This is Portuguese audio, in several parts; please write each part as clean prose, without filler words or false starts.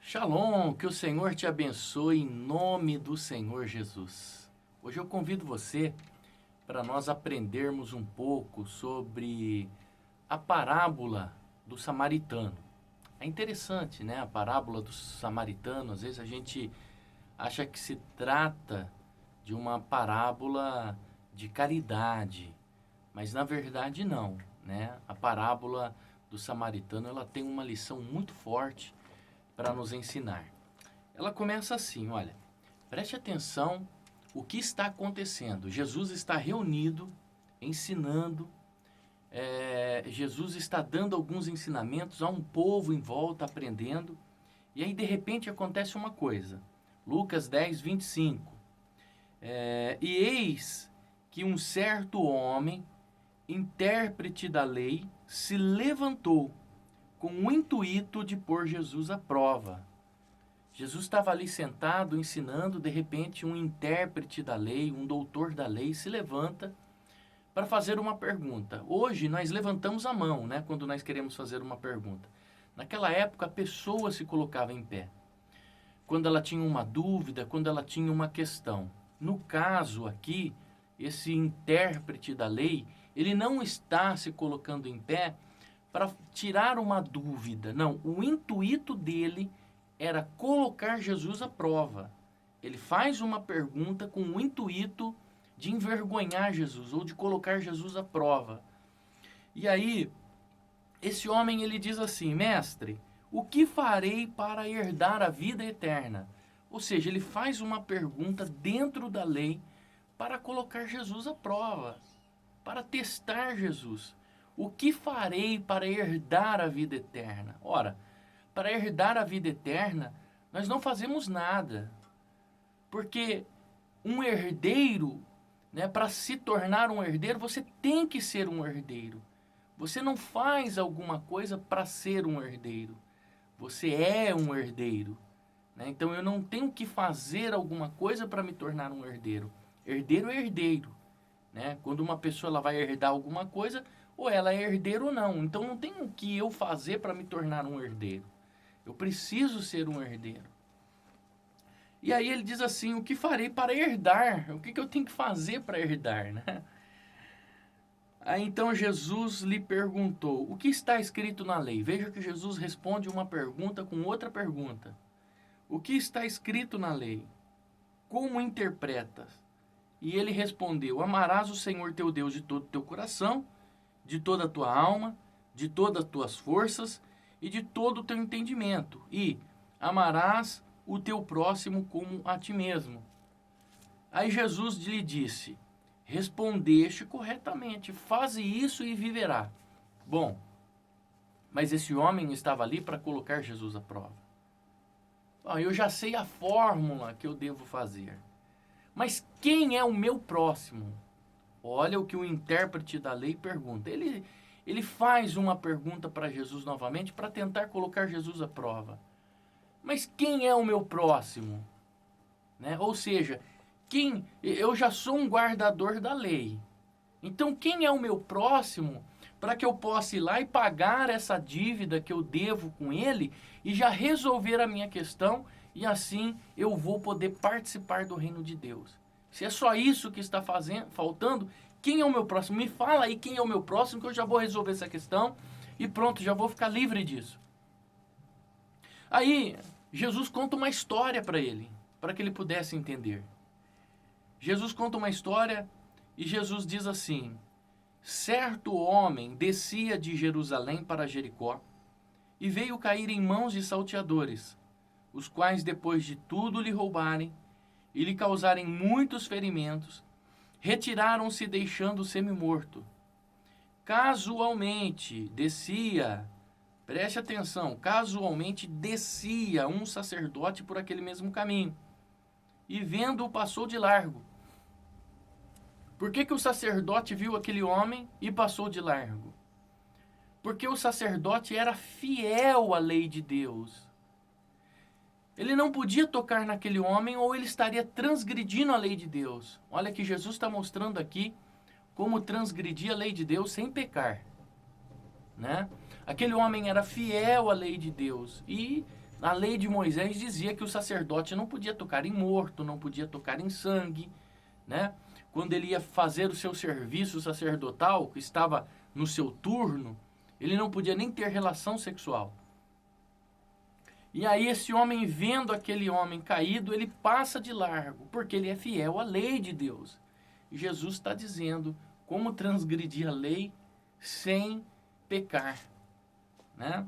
Shalom, que o Senhor te abençoe em nome do Senhor Jesus. Hoje eu convido você para nós aprendermos um pouco sobre a parábola do samaritano. É interessante, né? A parábola do samaritano, às vezes a gente acha que se trata de uma parábola de caridade, mas na verdade não, né? A parábola do samaritano, ela tem uma lição muito forte para nos ensinar. Ela começa assim, olha, preste atenção o que está acontecendo. Jesus está reunido, ensinando, Jesus está dando alguns ensinamentos a um povo em volta aprendendo, e aí de repente acontece uma coisa. Lucas 10, 25. E eis que um certo homem, intérprete da lei, se levantou com o intuito de pôr Jesus à prova. Jesus estava ali sentado, ensinando, de repente um intérprete da lei, um doutor da lei, se levanta para fazer uma pergunta. Hoje nós levantamos a mão, né, quando nós queremos fazer uma pergunta. Naquela época a pessoa se colocava em pé. Quando ela tinha uma dúvida, quando ela tinha uma questão. No caso aqui, esse intérprete da lei, ele não está se colocando em pé para tirar uma dúvida. Não, o intuito dele era colocar Jesus à prova. Ele faz uma pergunta com o intuito de envergonhar Jesus ou de colocar Jesus à prova. E aí, esse homem ele diz assim: mestre, o que farei para herdar a vida eterna? Ou seja, ele faz uma pergunta dentro da lei para colocar Jesus à prova, para testar Jesus. O que farei para herdar a vida eterna? Ora, para herdar a vida eterna, nós não fazemos nada. Porque um herdeiro, né, para se tornar um herdeiro, você tem que ser um herdeiro. Você não faz alguma coisa para ser um herdeiro. Você é um herdeiro. Né? Então eu não tenho que fazer alguma coisa para me tornar um herdeiro. Herdeiro é herdeiro. Né? Quando uma pessoa ela vai herdar alguma coisa, ou ela é herdeiro ou não. Então não tem o que eu fazer para me tornar um herdeiro. Eu preciso ser um herdeiro. E aí ele diz assim: o que farei para herdar? O que eu tenho que fazer para herdar? Né? Aí então Jesus lhe perguntou: o que está escrito na lei? Veja que Jesus responde uma pergunta com outra pergunta. O que está escrito na lei? Como interpretas? E ele respondeu: amarás o Senhor teu Deus de todo o teu coração, de toda a tua alma, de todas as tuas forças e de todo o teu entendimento. E amarás o teu próximo como a ti mesmo. Aí Jesus lhe disse: respondeste corretamente, faze isso e viverá. Bom, mas esse homem estava ali para colocar Jesus à prova. Eu já sei a fórmula que eu devo fazer. Mas quem é o meu próximo? Olha o que o intérprete da lei pergunta. Ele faz uma pergunta para Jesus novamente para tentar colocar Jesus à prova. Mas quem é o meu próximo? Né? Ou seja, eu já sou um guardador da lei. Então quem é o meu próximo para que eu possa ir lá e pagar essa dívida que eu devo com ele e já resolver a minha questão e assim eu vou poder participar do reino de Deus. Se é só isso que está faltando, quem é o meu próximo? Me fala aí quem é o meu próximo que eu já vou resolver essa questão e pronto, já vou ficar livre disso. Aí Jesus conta uma história para ele, para que ele pudesse entender. Jesus conta uma história e Jesus diz assim: certo homem descia de Jerusalém para Jericó e veio cair em mãos de salteadores, os quais depois de tudo lhe roubarem e lhe causarem muitos ferimentos, retiraram-se deixando-o semi-morto. Casualmente descia, preste atenção, casualmente descia um sacerdote por aquele mesmo caminho e vendo-o passou de largo. Por que o sacerdote viu aquele homem e passou de largo? Porque o sacerdote era fiel à lei de Deus. Ele não podia tocar naquele homem ou ele estaria transgredindo a lei de Deus. Olha que Jesus está mostrando aqui como transgredir a lei de Deus sem pecar. Né? Aquele homem era fiel à lei de Deus e A lei de Moisés dizia que o sacerdote não podia tocar em morto, não podia tocar em sangue, né? Quando ele ia fazer o seu serviço sacerdotal, que estava no seu turno, ele não podia nem ter relação sexual. E aí esse homem, vendo aquele homem caído, ele passa de largo, porque ele é fiel à lei de Deus. E Jesus está dizendo como transgredir a lei sem pecar, né?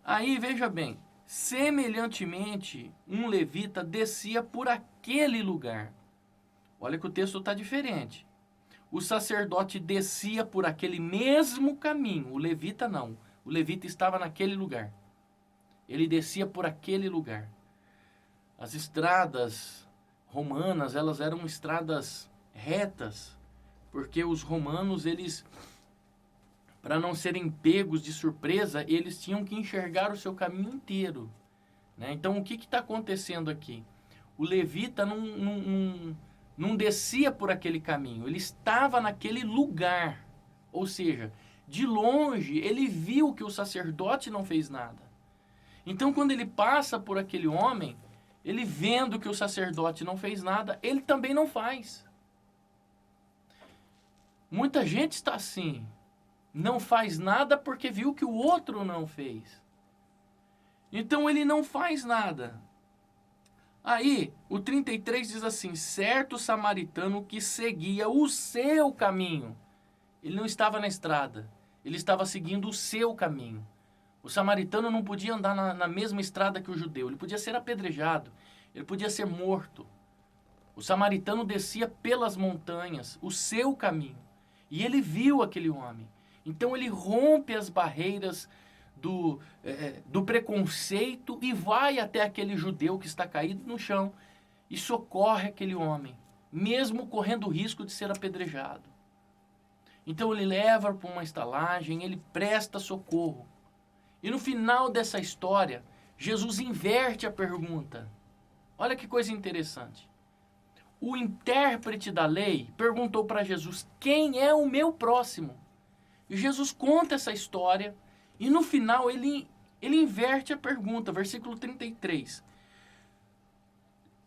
Aí, veja bem, semelhantemente, um levita descia por aquele lugar. Olha que o texto está diferente. O sacerdote descia por aquele mesmo caminho, o levita não. O levita estava naquele lugar. Ele descia por aquele lugar. As estradas romanas, elas eram estradas retas, porque os romanos, eles, para não serem pegos de surpresa, eles tinham que enxergar o seu caminho inteiro, né? Então, o que está acontecendo aqui? O levita não descia por aquele caminho, ele estava naquele lugar. Ou seja, de longe, ele viu que o sacerdote não fez nada. Então, quando ele passa por aquele homem, ele vendo que o sacerdote não fez nada, ele também não faz. Muita gente está assim, não faz nada porque viu que o outro não fez. Então ele não faz nada. Aí, o 33 diz assim: certo samaritano que seguia o seu caminho. Ele não estava na estrada, ele estava seguindo o seu caminho. O samaritano não podia andar na mesma estrada que o judeu, ele podia ser apedrejado, ele podia ser morto. O samaritano descia pelas montanhas, o seu caminho. E ele viu aquele homem. Então ele rompe as barreiras do preconceito e vai até aquele judeu que está caído no chão e socorre aquele homem, mesmo correndo o risco de ser apedrejado. Então ele leva para uma estalagem, ele presta socorro. E no final dessa história, Jesus inverte a pergunta. Olha que coisa interessante. O intérprete da lei perguntou para Jesus: quem é o meu próximo? E Jesus conta essa história e no final ele inverte a pergunta, versículo 33.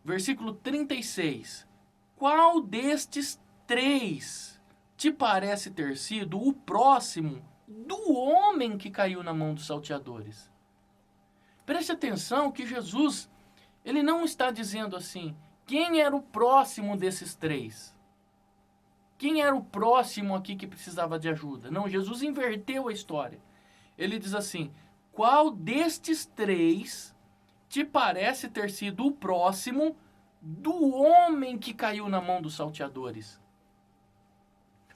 Versículo 36. Qual destes três te parece ter sido o próximo do homem que caiu na mão dos salteadores? Preste atenção que Jesus, ele não está dizendo assim: quem era o próximo desses três? Quem era o próximo aqui que precisava de ajuda? Não, Jesus inverteu a história. Ele diz assim: qual destes três te parece ter sido o próximo do homem que caiu na mão dos salteadores?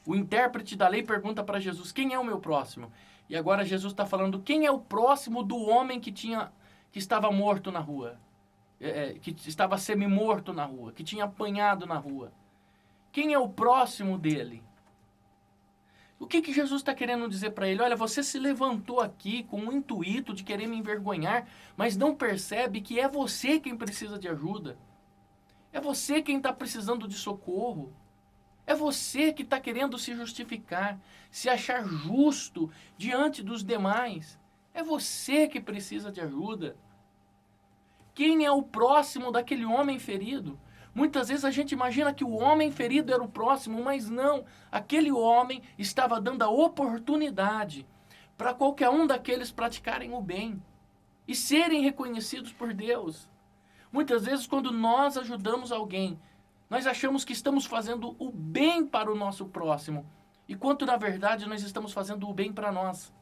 O intérprete da lei pergunta para Jesus: quem é o meu próximo? E agora Jesus está falando: quem é o próximo do homem que estava morto na rua? Que estava semi-morto na rua, que tinha apanhado na rua. Quem é o próximo dele? O que Jesus está querendo dizer para ele? Olha, você se levantou aqui com o intuito de querer me envergonhar, mas não percebe que é você quem precisa de ajuda. É você quem está precisando de socorro. É você que está querendo se justificar, se achar justo diante dos demais. É você que precisa de ajuda. Quem é o próximo daquele homem ferido? Muitas vezes a gente imagina que o homem ferido era o próximo, mas não. Aquele homem estava dando a oportunidade para qualquer um daqueles praticarem o bem e serem reconhecidos por Deus. Muitas vezes, quando nós ajudamos alguém, nós achamos que estamos fazendo o bem para o nosso próximo, enquanto na verdade nós estamos fazendo o bem para nós.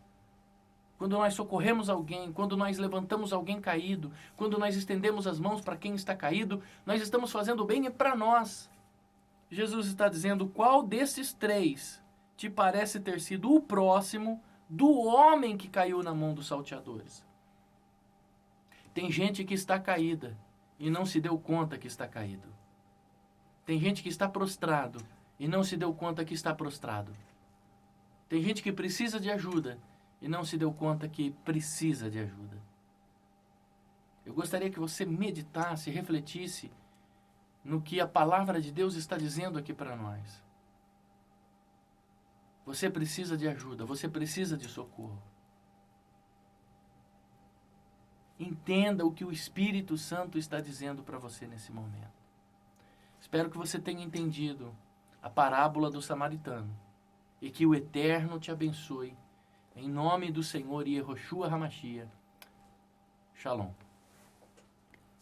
Quando nós socorremos alguém, quando nós levantamos alguém caído, quando nós estendemos as mãos para quem está caído, nós estamos fazendo o bem para nós. Jesus está dizendo: qual desses três te parece ter sido o próximo do homem que caiu na mão dos salteadores? Tem gente que está caída e não se deu conta que está caído. Tem gente que está prostrado e não se deu conta que está prostrado. Tem gente que precisa de ajuda e não se deu conta que precisa de ajuda. Eu gostaria que você meditasse, refletisse no que a palavra de Deus está dizendo aqui para nós. Você precisa de ajuda, você precisa de socorro. Entenda o que o Espírito Santo está dizendo para você nesse momento. Espero que você tenha entendido a parábola do samaritano e que o Eterno te abençoe. Em nome do Senhor Yehoshua HaMashiach. Shalom.